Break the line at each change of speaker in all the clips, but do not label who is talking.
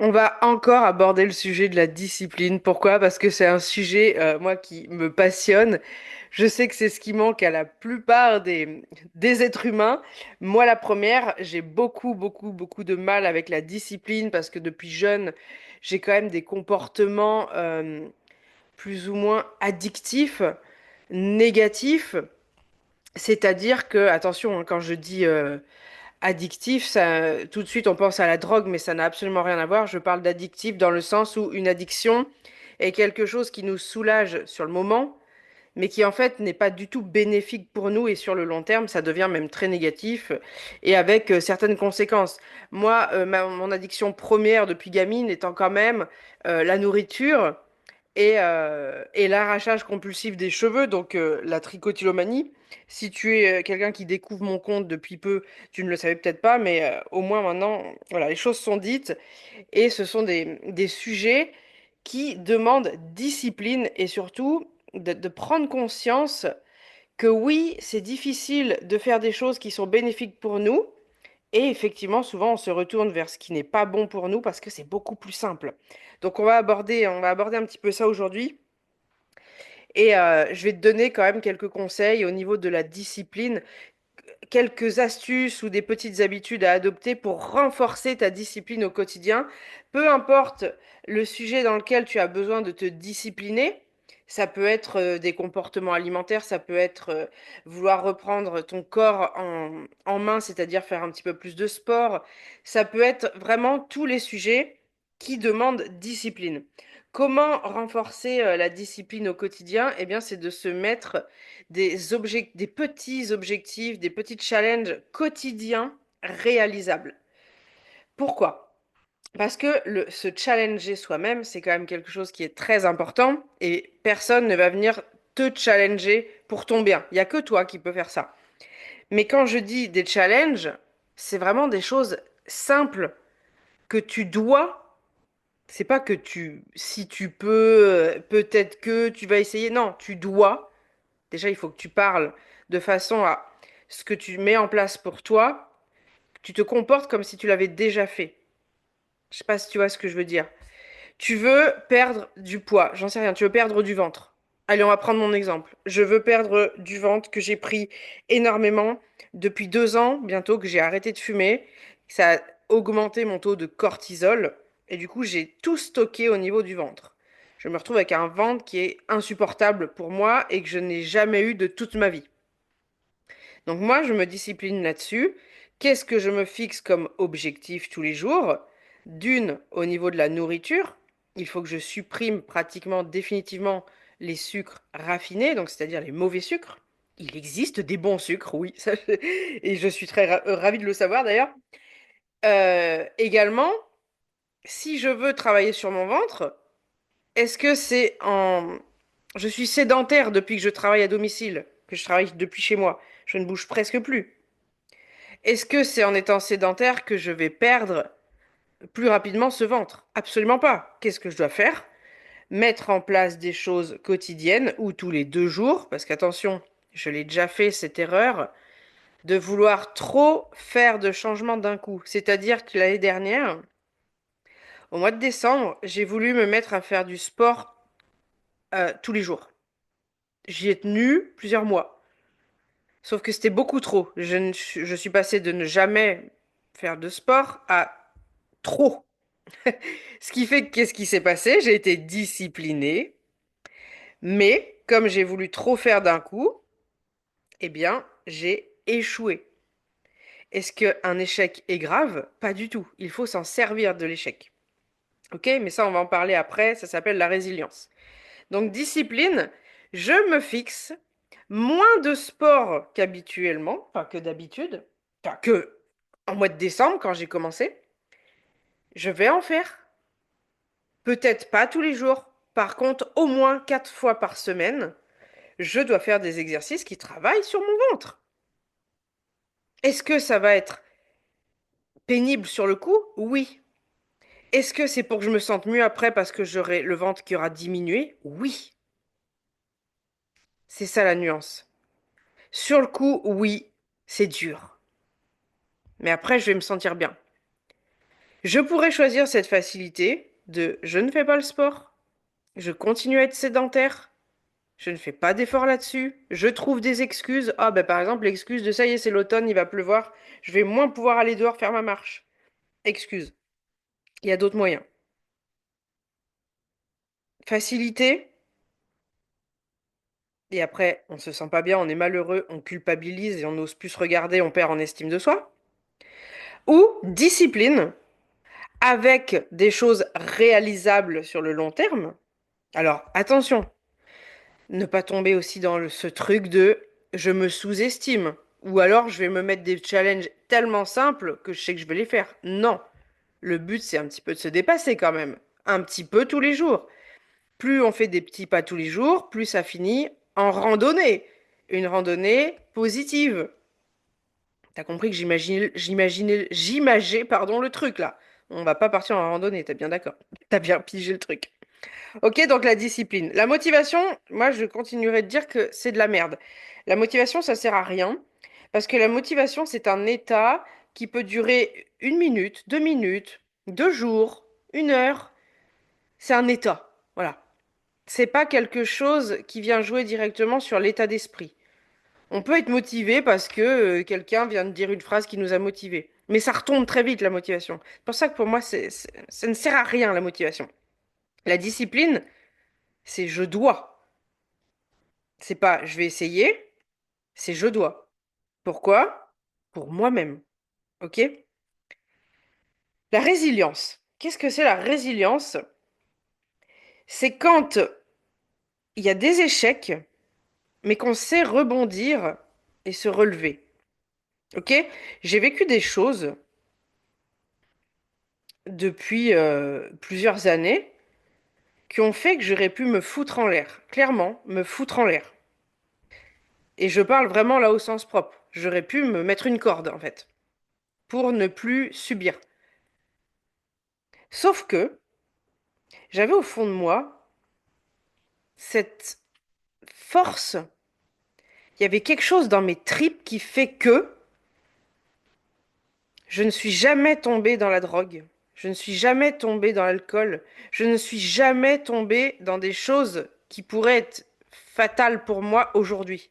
On va encore aborder le sujet de la discipline. Pourquoi? Parce que c'est un sujet, moi, qui me passionne. Je sais que c'est ce qui manque à la plupart des êtres humains. Moi, la première, j'ai beaucoup, beaucoup, beaucoup de mal avec la discipline parce que depuis jeune, j'ai quand même des comportements plus ou moins addictifs, négatifs. C'est-à-dire que, attention, hein, quand je dis addictif, ça, tout de suite on pense à la drogue, mais ça n'a absolument rien à voir. Je parle d'addictif dans le sens où une addiction est quelque chose qui nous soulage sur le moment, mais qui en fait n'est pas du tout bénéfique pour nous et sur le long terme, ça devient même très négatif et avec certaines conséquences. Moi, mon addiction première depuis gamine étant quand même la nourriture et l'arrachage compulsif des cheveux, donc la trichotillomanie. Si tu es quelqu'un qui découvre mon compte depuis peu, tu ne le savais peut-être pas, mais au moins maintenant, voilà, les choses sont dites et ce sont des sujets qui demandent discipline et surtout de prendre conscience que oui, c'est difficile de faire des choses qui sont bénéfiques pour nous. Et effectivement, souvent, on se retourne vers ce qui n'est pas bon pour nous parce que c'est beaucoup plus simple. Donc, on va aborder un petit peu ça aujourd'hui. Et je vais te donner quand même quelques conseils au niveau de la discipline, quelques astuces ou des petites habitudes à adopter pour renforcer ta discipline au quotidien. Peu importe le sujet dans lequel tu as besoin de te discipliner, ça peut être des comportements alimentaires, ça peut être vouloir reprendre ton corps en main, c'est-à-dire faire un petit peu plus de sport. Ça peut être vraiment tous les sujets qui demandent discipline. Comment renforcer la discipline au quotidien? Eh bien, c'est de se mettre des petits objectifs, des petits challenges quotidiens réalisables. Pourquoi? Parce que se challenger soi-même, c'est quand même quelque chose qui est très important et personne ne va venir te challenger pour ton bien. Il n'y a que toi qui peux faire ça. Mais quand je dis des challenges, c'est vraiment des choses simples que tu dois. C'est pas que si tu peux, peut-être que tu vas essayer. Non, tu dois. Déjà, il faut que tu parles de façon à ce que tu mets en place pour toi, tu te comportes comme si tu l'avais déjà fait. Je sais pas si tu vois ce que je veux dire. Tu veux perdre du poids, j'en sais rien, tu veux perdre du ventre. Allez, on va prendre mon exemple. Je veux perdre du ventre que j'ai pris énormément depuis 2 ans, bientôt que j'ai arrêté de fumer. Ça a augmenté mon taux de cortisol et du coup, j'ai tout stocké au niveau du ventre. Je me retrouve avec un ventre qui est insupportable pour moi et que je n'ai jamais eu de toute ma vie. Donc moi, je me discipline là-dessus. Qu'est-ce que je me fixe comme objectif tous les jours? D'une, au niveau de la nourriture, il faut que je supprime pratiquement définitivement les sucres raffinés, donc c'est-à-dire les mauvais sucres. Il existe des bons sucres, oui, et je suis très ravie de le savoir d'ailleurs. Également, si je veux travailler sur mon ventre, est-ce que c'est en... Je suis sédentaire depuis que je travaille à domicile, que je travaille depuis chez moi. Je ne bouge presque plus. Est-ce que c'est en étant sédentaire que je vais perdre plus rapidement ce ventre? Absolument pas. Qu'est-ce que je dois faire? Mettre en place des choses quotidiennes ou tous les 2 jours, parce qu'attention, je l'ai déjà fait cette erreur, de vouloir trop faire de changements d'un coup. C'est-à-dire que l'année dernière, au mois de décembre, j'ai voulu me mettre à faire du sport tous les jours. J'y ai tenu plusieurs mois. Sauf que c'était beaucoup trop. Je suis passée de ne jamais faire de sport à trop. Ce qui fait que qu'est-ce qui s'est passé? J'ai été disciplinée, mais comme j'ai voulu trop faire d'un coup, eh bien, j'ai échoué. Est-ce qu'un échec est grave? Pas du tout. Il faut s'en servir de l'échec. Ok? Mais ça, on va en parler après. Ça s'appelle la résilience. Donc, discipline, je me fixe moins de sport qu'habituellement, enfin que d'habitude, enfin que en mois de décembre, quand j'ai commencé. Je vais en faire. Peut-être pas tous les jours. Par contre, au moins 4 fois par semaine, je dois faire des exercices qui travaillent sur mon ventre. Est-ce que ça va être pénible sur le coup? Oui. Est-ce que c'est pour que je me sente mieux après parce que j'aurai le ventre qui aura diminué? Oui. C'est ça la nuance. Sur le coup, oui, c'est dur. Mais après, je vais me sentir bien. Je pourrais choisir cette facilité de je ne fais pas le sport, je continue à être sédentaire, je ne fais pas d'efforts là-dessus, je trouve des excuses. Ah, ben par exemple, l'excuse de ça y est, c'est l'automne, il va pleuvoir, je vais moins pouvoir aller dehors faire ma marche. Excuse. Il y a d'autres moyens. Facilité, et après, on se sent pas bien, on est malheureux, on culpabilise et on n'ose plus se regarder, on perd en estime de soi. Ou discipline, avec des choses réalisables sur le long terme. Alors, attention, ne pas tomber aussi dans ce truc de je me sous-estime. Ou alors je vais me mettre des challenges tellement simples que je sais que je vais les faire. Non, le but c'est un petit peu de se dépasser quand même. Un petit peu tous les jours. Plus on fait des petits pas tous les jours, plus ça finit en randonnée. Une randonnée positive. T'as compris que j'imaginais, pardon, le truc là. On va pas partir en randonnée, t'as bien d'accord. T'as bien pigé le truc. Ok, donc la discipline. La motivation, moi je continuerai de dire que c'est de la merde. La motivation, ça sert à rien. Parce que la motivation, c'est un état qui peut durer 1 minute, 2 minutes, 2 jours, 1 heure. C'est un état. Voilà. C'est pas quelque chose qui vient jouer directement sur l'état d'esprit. On peut être motivé parce que quelqu'un vient de dire une phrase qui nous a motivés. Mais ça retombe très vite, la motivation. C'est pour ça que pour moi, ça ne sert à rien, la motivation. La discipline, c'est je dois. C'est pas je vais essayer, c'est je dois. Pourquoi? Pour moi-même. OK? La résilience. Qu'est-ce que c'est la résilience? C'est quand il y a des échecs, mais qu'on sait rebondir et se relever. OK? J'ai vécu des choses depuis plusieurs années qui ont fait que j'aurais pu me foutre en l'air. Clairement, me foutre en l'air. Et je parle vraiment là au sens propre. J'aurais pu me mettre une corde, en fait, pour ne plus subir. Sauf que j'avais au fond de moi cette force. Il y avait quelque chose dans mes tripes qui fait que je ne suis jamais tombée dans la drogue. Je ne suis jamais tombée dans l'alcool. Je ne suis jamais tombée dans des choses qui pourraient être fatales pour moi aujourd'hui.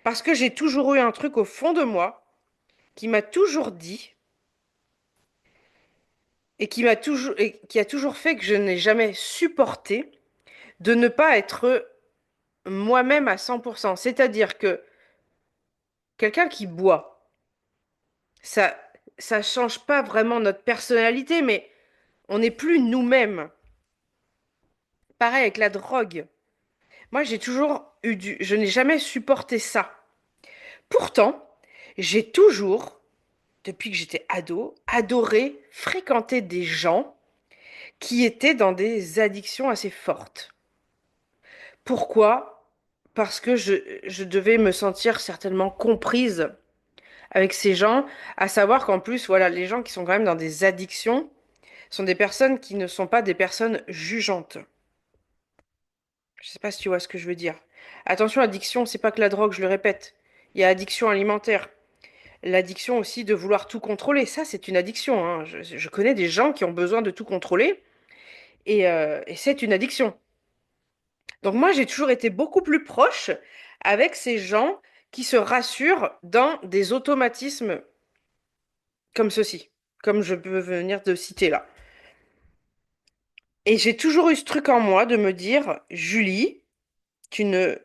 Parce que j'ai toujours eu un truc au fond de moi qui m'a toujours dit et qui a toujours fait que je n'ai jamais supporté de ne pas être moi-même à 100%. C'est-à-dire que quelqu'un qui boit, ça ça change pas vraiment notre personnalité, mais on n'est plus nous-mêmes. Pareil avec la drogue. Moi, j'ai toujours eu je n'ai jamais supporté ça. Pourtant, j'ai toujours, depuis que j'étais ado, adoré fréquenter des gens qui étaient dans des addictions assez fortes. Pourquoi? Parce que je devais me sentir certainement comprise avec ces gens, à savoir qu'en plus, voilà, les gens qui sont quand même dans des addictions sont des personnes qui ne sont pas des personnes jugeantes. Je sais pas si tu vois ce que je veux dire. Attention, addiction, c'est pas que la drogue, je le répète. Il y a addiction alimentaire. L'addiction aussi de vouloir tout contrôler. Ça, c'est une addiction, hein. Je connais des gens qui ont besoin de tout contrôler et c'est une addiction. Donc moi, j'ai toujours été beaucoup plus proche avec ces gens qui se rassurent dans des automatismes comme ceci, comme je peux venir de citer là. Et j'ai toujours eu ce truc en moi de me dire, Julie, tu ne,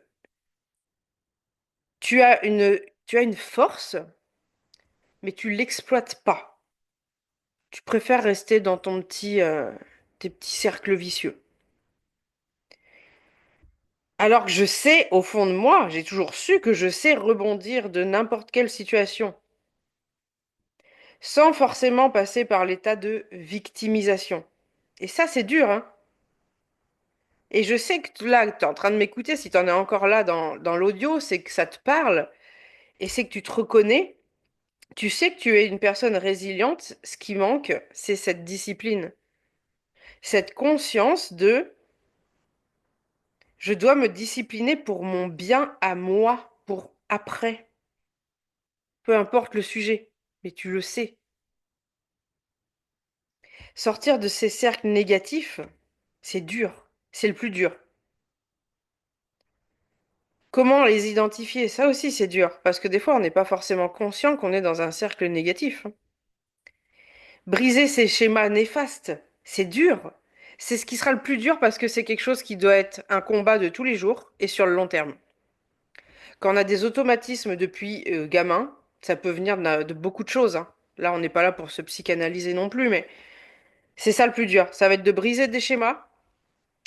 tu as une force, mais tu l'exploites pas. Tu préfères rester dans tes petits cercles vicieux. Alors que je sais, au fond de moi, j'ai toujours su que je sais rebondir de n'importe quelle situation, sans forcément passer par l'état de victimisation. Et ça, c'est dur, hein. Et je sais que là, tu es en train de m'écouter, si tu en es encore là dans l'audio, c'est que ça te parle et c'est que tu te reconnais. Tu sais que tu es une personne résiliente. Ce qui manque, c'est cette discipline, cette conscience de je dois me discipliner pour mon bien à moi, pour après. Peu importe le sujet, mais tu le sais. Sortir de ces cercles négatifs, c'est dur. C'est le plus dur. Comment les identifier? Ça aussi, c'est dur. Parce que des fois, on n'est pas forcément conscient qu'on est dans un cercle négatif. Briser ces schémas néfastes, c'est dur. C'est ce qui sera le plus dur parce que c'est quelque chose qui doit être un combat de tous les jours et sur le long terme. Quand on a des automatismes depuis gamin, ça peut venir de beaucoup de choses, hein. Là, on n'est pas là pour se psychanalyser non plus, mais c'est ça le plus dur. Ça va être de briser des schémas,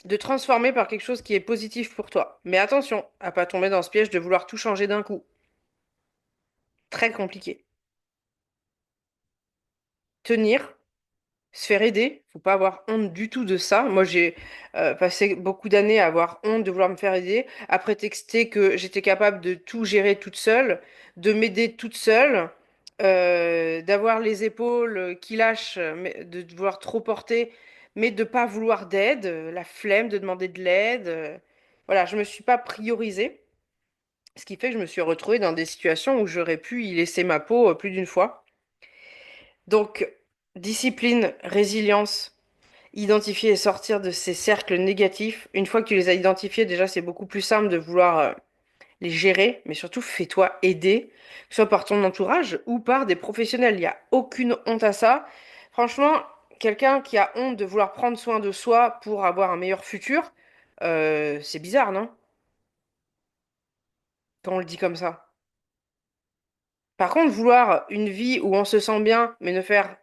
de transformer par quelque chose qui est positif pour toi. Mais attention à pas tomber dans ce piège de vouloir tout changer d'un coup. Très compliqué. Tenir, se faire aider, faut pas avoir honte du tout de ça. Moi, j'ai passé beaucoup d'années à avoir honte de vouloir me faire aider, à prétexter que j'étais capable de tout gérer toute seule, de m'aider toute seule, d'avoir les épaules qui lâchent, de vouloir trop porter, mais de pas vouloir d'aide, la flemme de demander de l'aide. Voilà, je me suis pas priorisée, ce qui fait que je me suis retrouvée dans des situations où j'aurais pu y laisser ma peau plus d'une fois. Donc, discipline, résilience. Identifier et sortir de ces cercles négatifs. Une fois que tu les as identifiés, déjà, c'est beaucoup plus simple de vouloir les gérer, mais surtout, fais-toi aider, que ce soit par ton entourage ou par des professionnels. Il n'y a aucune honte à ça. Franchement, quelqu'un qui a honte de vouloir prendre soin de soi pour avoir un meilleur futur, c'est bizarre, non? Quand on le dit comme ça. Par contre, vouloir une vie où on se sent bien, mais ne faire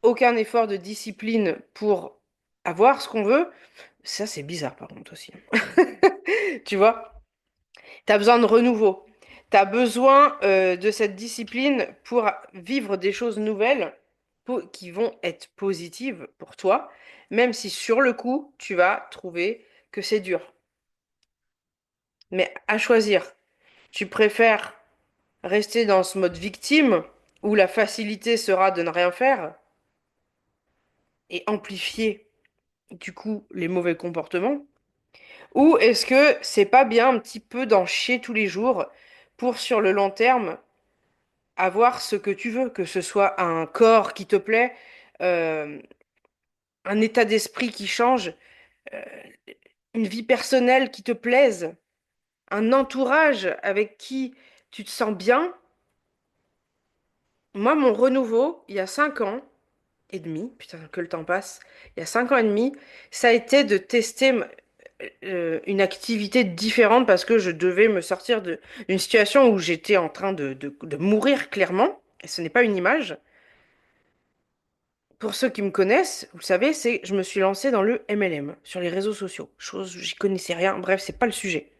aucun effort de discipline pour avoir ce qu'on veut, ça, c'est bizarre, par contre, aussi. Tu vois? Tu as besoin de renouveau. Tu as besoin de cette discipline pour vivre des choses nouvelles qui vont être positives pour toi, même si sur le coup, tu vas trouver que c'est dur. Mais à choisir, tu préfères rester dans ce mode victime où la facilité sera de ne rien faire et amplifier du coup les mauvais comportements? Ou est-ce que c'est pas bien un petit peu d'en chier tous les jours pour sur le long terme avoir ce que tu veux, que ce soit un corps qui te plaît, euh, un état d'esprit qui change, euh, une vie personnelle qui te plaise, un entourage avec qui tu te sens bien. Moi, mon renouveau, il y a 5 ans et demi, putain, que le temps passe, il y a 5 ans et demi, ça a été de tester une activité différente parce que je devais me sortir d'une situation où j'étais en train de mourir clairement, et ce n'est pas une image. Pour ceux qui me connaissent, vous le savez, c'est je me suis lancée dans le MLM sur les réseaux sociaux. Chose, j'y connaissais rien. Bref, c'est pas le sujet.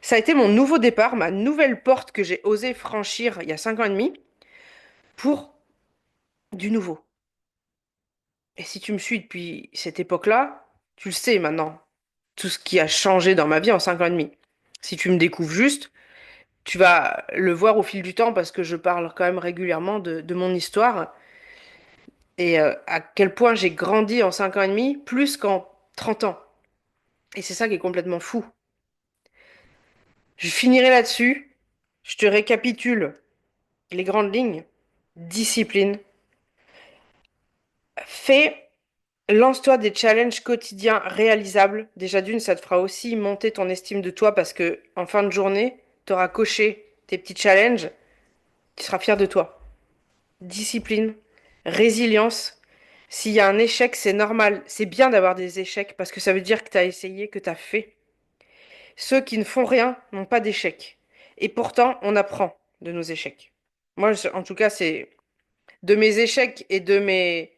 Ça a été mon nouveau départ, ma nouvelle porte que j'ai osé franchir il y a 5 ans et demi pour du nouveau. Et si tu me suis depuis cette époque-là, tu le sais maintenant, tout ce qui a changé dans ma vie en 5 ans et demi. Si tu me découvres juste, tu vas le voir au fil du temps parce que je parle quand même régulièrement de mon histoire et à quel point j'ai grandi en 5 ans et demi plus qu'en 30 ans. Et c'est ça qui est complètement fou. Je finirai là-dessus. Je te récapitule les grandes lignes. Discipline. Fais, lance-toi des challenges quotidiens réalisables. Déjà d'une, ça te fera aussi monter ton estime de toi parce que en fin de journée, tu auras coché tes petits challenges. Tu seras fier de toi. Discipline. Résilience. S'il y a un échec, c'est normal. C'est bien d'avoir des échecs parce que ça veut dire que tu as essayé, que tu as fait. Ceux qui ne font rien n'ont pas d'échecs. Et pourtant, on apprend de nos échecs. Moi, en tout cas, c'est de mes échecs et de mes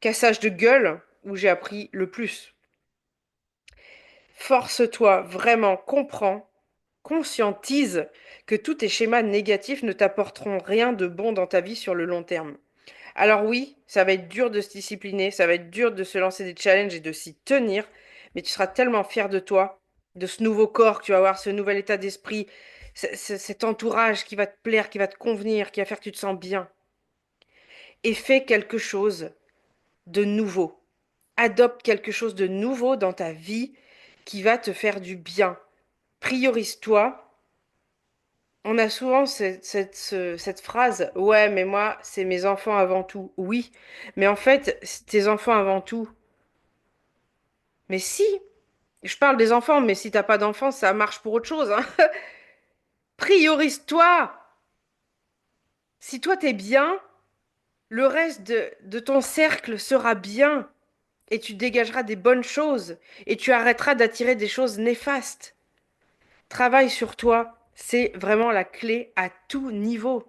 cassages de gueule où j'ai appris le plus. Force-toi, vraiment, comprends, conscientise que tous tes schémas négatifs ne t'apporteront rien de bon dans ta vie sur le long terme. Alors oui, ça va être dur de se discipliner, ça va être dur de se lancer des challenges et de s'y tenir, mais tu seras tellement fier de toi, de ce nouveau corps que tu vas avoir, ce nouvel état d'esprit, cet entourage qui va te plaire, qui va te convenir, qui va faire que tu te sens bien. Et fais quelque chose de nouveau. Adopte quelque chose de nouveau dans ta vie qui va te faire du bien. Priorise-toi On a souvent cette phrase, ouais, mais moi, c'est mes enfants avant tout. Oui, mais en fait, c'est tes enfants avant tout. Mais si, je parle des enfants, mais si t'as pas d'enfants, ça marche pour autre chose, hein. Priorise-toi. Si toi t'es bien, le reste de ton cercle sera bien et tu dégageras des bonnes choses et tu arrêteras d'attirer des choses néfastes. Travaille sur toi, c'est vraiment la clé à tout niveau.